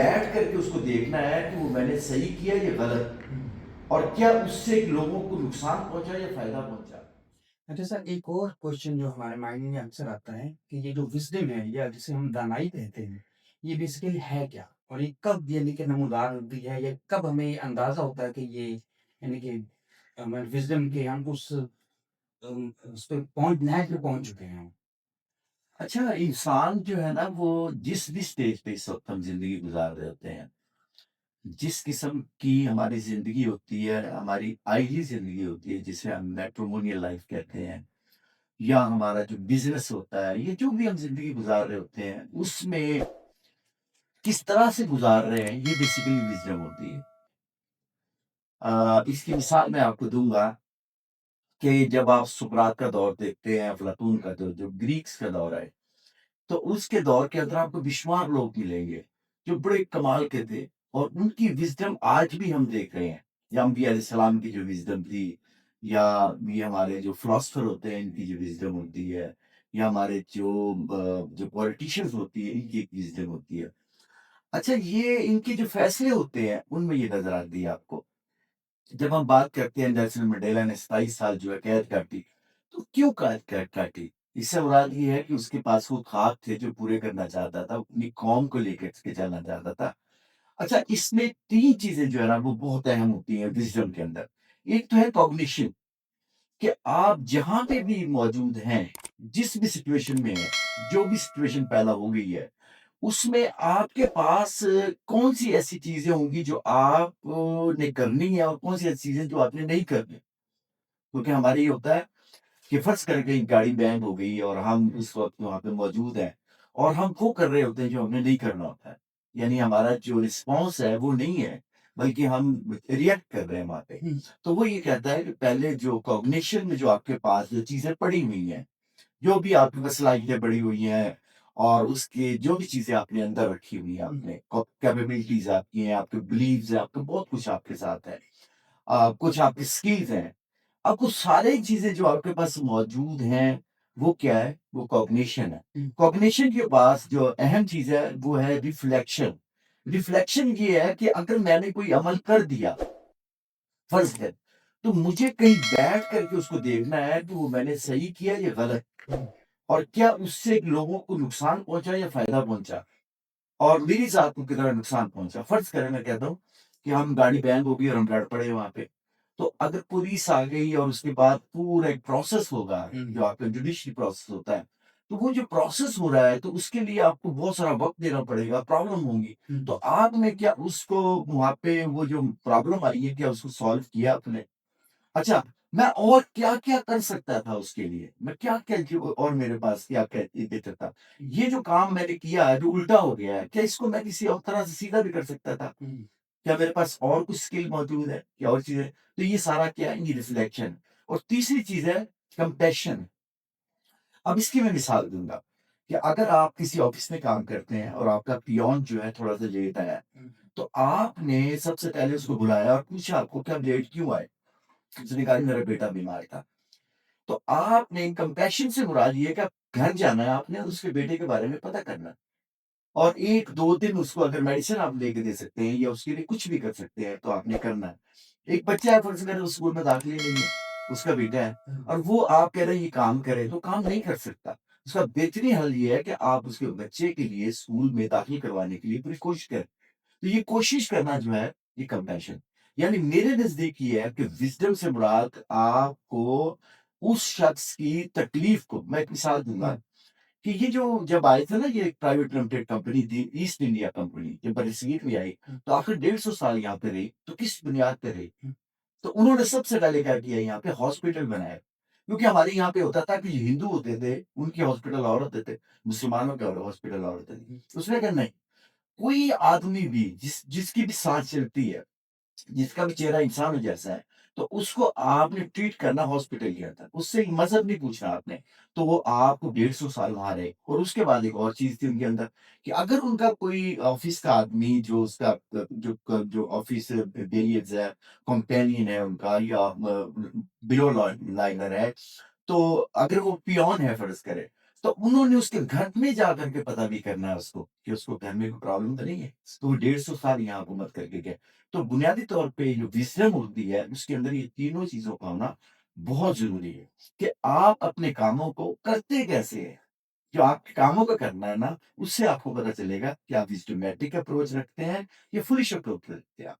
बैठ करके उसको देखना है कि वो मैंने सही किया या गलत, और क्या उससे लोगों को नुकसान पहुंचा या फायदा पहुंचा। अच्छा सर, एक और क्वेश्चन जो हमारे माइंड में अक्सर आता है कि ये जो विज़डम है या जिसे हम दानाई कहते हैं, ये बेसिकली है क्या? और ये कब यानी कि नमूदार होती है या कब हमें अंदाज़ा होता है कि ये यानी कि विज़डम के हम उस पे पहुँच नहज पे पहुँच चुके हैं हम? अच्छा, इंसान जो है ना, वो जिस भी स्टेज पे इस वक्त हम जिंदगी गुजार रहे होते हैं, जिस किस्म की हमारी जिंदगी होती है, हमारी आईली जिंदगी होती है जिसे हम मैट्रिमोनियल लाइफ कहते हैं, या हमारा जो बिजनेस होता है, ये जो भी हम जिंदगी गुजार रहे होते हैं, उसमें किस तरह से गुजार रहे हैं, ये बेसिकली विजडम होती है। इसकी मिसाल मैं आपको दूंगा कि जब आप सुकरात का दौर देखते हैं, अफलातून का, जो जो ग्रीक्स का दौर है, तो उसके दौर के अंदर आपको बेशुमार लोग मिलेंगे जो बड़े कमाल के थे, और उनकी विजडम आज भी हम देख रहे हैं। या अम्बिया अलैहिस्सलाम की जो विजडम थी, या ये हमारे जो फिलोसफर होते हैं इनकी जो विजडम होती है, या हमारे जो पॉलिटिशियंस होती है इनकी एक विजडम होती है। अच्छा, ये इनके जो फैसले होते हैं उनमें ये नजर आती है आपको। जब हम बात करते हैं, नेल्सन मंडेला ने 27 साल जो है कैद काटी, तो क्यों कैद काटी? इससे मुराद ये है कि उसके पास वो ख्वाब थे जो पूरे करना चाहता था, अपनी कौम को लेकर के चलना चाहता था। अच्छा, इसमें 3 चीज़ें जो है ना वो बहुत अहम होती हैं विज़डम के अंदर। एक तो है कॉग्निशन, कि आप जहाँ पे भी मौजूद हैं, जिस भी सिचुएशन में हैं, जो भी सिचुएशन पैदा हो गई है, उसमें आपके पास कौन-सी ऐसी चीज़ें होंगी जो आप ने करनी है, और कौन-सी ऐसी चीज़ें जो आपने नहीं करनी। क्योंकि हमारे ये होता है कि फ़र्ज़ करें कहीं गाड़ी बैंग हो गई और हम उस वक़्त वहाँ पे मौजूद हैं, और हम वो कर रहे होते हैं जो हमने नहीं करना होता है। यानी हमारा जो रिस्पॉन्स है वो नहीं है, बल्कि हम रिएक्ट कर रहे हैं वहाँ पे। तो वो ये कहता है कि पहले जो कॉग्निशन में जो आपके पास जो चीज़ें पड़ी हुई हैं, जो भी आपके पास सलाहियतें पड़ी हुई हैं, और उसके जो भी चीज़ें आपने अंदर रखी हुई हैं, आपने कैपेबिलिटीज़ आपकी हैं, आपके बिलीव्स हैं, आपका बहुत कुछ आपके साथ है। कुछ आपकी स्किल्स हैं। अब वो सारी चीज़ें जो आपके पास मौजूद हैं, वो क्या है? वो कॉग्निशन है। कॉग्निशन के पास जो अहम चीज़ है, वो है रिफ्लेक्शन। रिफ्लेक्शन ये है कि अगर मैंने कोई अमल कर दिया, फ़र्ज़ है, तो मुझे कहीं बैठ कर के उसको देखना है कि वो मैंने सही किया या गलत, और क्या उससे लोगों को नुकसान पहुँचा या फ़ायदा पहुँचा। और मेरे साथ को कितना नुकसान पहुँचा। फ़र्ज़ करें, मैं कहता हूँ कि हम गाड़ी बैंग हो गई और हम लड़ पड़े वहाँ पे। तो अगर पुलिस आ गई और उसके बाद पूरा एक प्रोसेस होगा, जो आपका जुडिशरी प्रोसेस होता है, तो वो जो प्रोसेस हो रहा है, तो उसके लिए आपको बहुत सारा वक़्त देना पड़ेगा, प्रॉब्लम होंगी। तो आपने क्या उसको वहाँ पे वो जो प्रॉब्लम आई है, क्या उसको सॉल्व किया आपने? अच्छा, मैं और क्या-क्या कर सकता था उसके लिए? मैं क्या-क्या जो और मेरे पास क्या क्या बेहतर था? ये जो काम मैंने किया है, जो उल्टा हो गया है, क्या इसको मैं किसी और तरह से सीधा भी कर सकता था? क्या मेरे पास और कुछ स्किल मौजूद है? क्या और चीज़ें? तो ये सारा क्या है? ये रिफ्लेक्शन। और तीसरी चीज़ है कंपैशन। अब इसकी मैं मिसाल दूँगा कि अगर आप किसी ऑफ़िस में काम करते हैं और आपका पियोन जो है थोड़ा-सा लेट आया है, तो आपने सबसे पहले उसको बुलाया और पूछा, आपको क्या लेट क्यों आए? उसने कहा, मेरा बेटा बीमार था। तो आपने कंपैशन से मुराद ये है कि आप घर जाना है आपने और उसके बेटे के बारे में पता करना है। और 1-2 दिन उसको अगर मेडिसिन आप लेके दे सकते हैं या उसके लिए कुछ भी कर सकते हैं, तो आपने करना है। एक बच्चा है, फ़र्ज़ करें उस स्कूल में दाखिल ही नहीं है, उसका बेटा है, और वो आप कह रहे हैं ये काम करे, तो काम नहीं कर सकता। उसका बेहतरीन हल ये है कि आप उसके बच्चे के लिए स्कूल में दाखिल करवाने के लिए पूरी कोशिश करें। तो ये कोशिश करना जो है, ये कंपैशन। यानी मेरे नज़दीक ये है कि विज़डम से मुराद आपको उस शख्स की तकलीफ़ को, मैं एक मिसाल दूँगा कि ये जो जब आए थे ना, ये प्राइवेट लिमिटेड कंपनी थी, ईस्ट इंडिया कंपनी, जब बरसीर में आई, तो आखिर 150 साल यहाँ पे रही, तो किस बुनियाद पे रही? तो उन्होंने सबसे पहले क्या किया, यहाँ पे हॉस्पिटल बनाए। क्योंकि हमारे यहाँ पे होता था कि जो हिंदू होते थे, उनके हॉस्पिटल और होते थे, मुसलमानों के और हॉस्पिटल और होते थे। उसने कहा नहीं, कोई आदमी भी जिसकी भी साँस चलती है, जिसका भी चेहरा इंसानों जैसा है, तो उसको आपने ट्रीट करना हॉस्पिटल के अंदर। उससे मज़हब नहीं पूछना आपने। तो वो आपको 150 साल वहाँ रहे। और उसके बाद एक और चीज़ थी उनके अंदर, कि अगर उनका कोई ऑफ़िस का आदमी जो उसका जो ऑफ़िस बेलियर्स है, कंपेनियन है उनका, या बिलो लाइनर है, तो अगर वो पियोन है फ़र्ज़ करें, तो उन्होंने उसके घर में जाकर के पता भी करना है उसको कि उसको घर में कोई प्रॉब्लम तो नहीं है। तो वो 150 साल यहाँ हुकूमत करके गए। तो बुनियादी तौर पे जो विज़डम होती है, उसके अंदर ये तीनों चीज़ों का होना बहुत ज़रूरी है कि आप अपने कामों को करते कैसे हैं? जो आपके कामों का करना है ना, उससे आपको पता चलेगा कि आप सिस्टमैटिक अप्रोच रखते हैं या फुलिश अप्रोच रखते हैं आप।